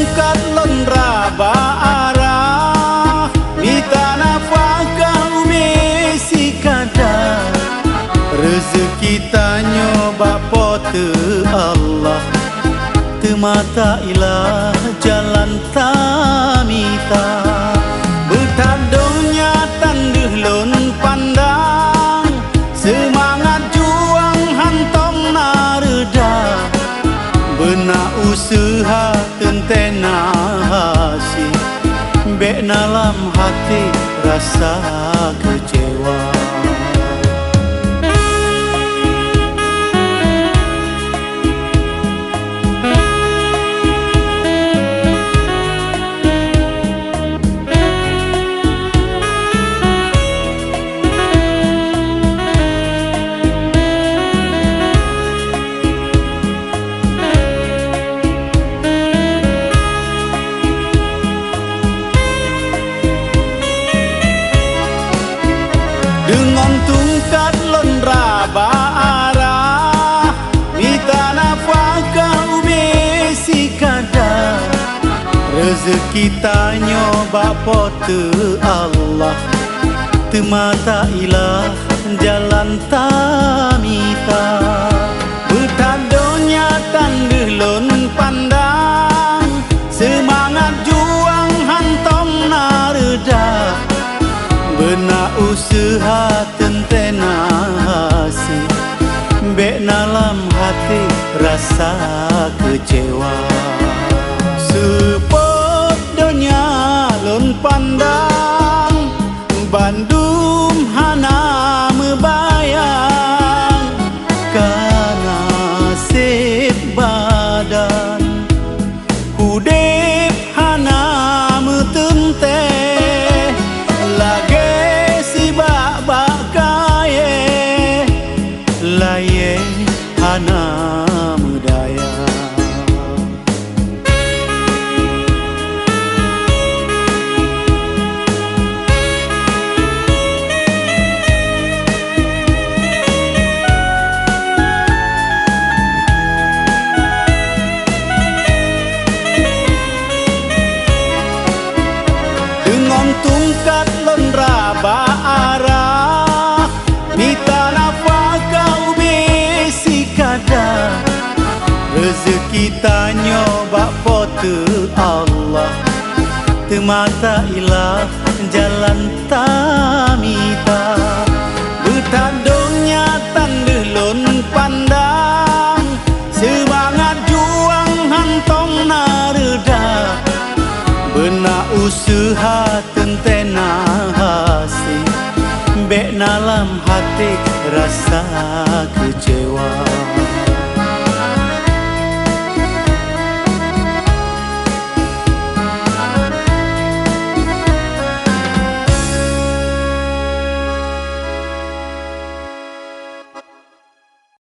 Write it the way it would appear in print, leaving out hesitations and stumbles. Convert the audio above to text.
tungkat lon raba arah mita nafkah umesi kada rezeki tanyo bapa te Allah te mata ilah jalan tamita bertadonya tanduh lon pandang semangat juang hantong nareda benak usaha tentena hasil bek dalam hati rasa kecewa. Dengan tungkat lon raba arah mita nafkah umesi kada rezeki tanyo bapa te Allah te mata ilah jalan tamita bertadonya tanduh lon pandang semangat juang hantong nareda benak usaha tentena hasil bek dalam hati rasa kecewa sepodonya lon pandang Bandung hana mebayang karena sip badan hudip hana metente lage laye hana mudaya dengan tungkat lon raba arah mita nafkah umesi kada rezeki tanyo bapa te Allah te mata ilah jalan tamita bertadonya tanduh lon pandang semangat juang hantong nareda benak usaha tentena hasil bek dalam hati rasa kecewa.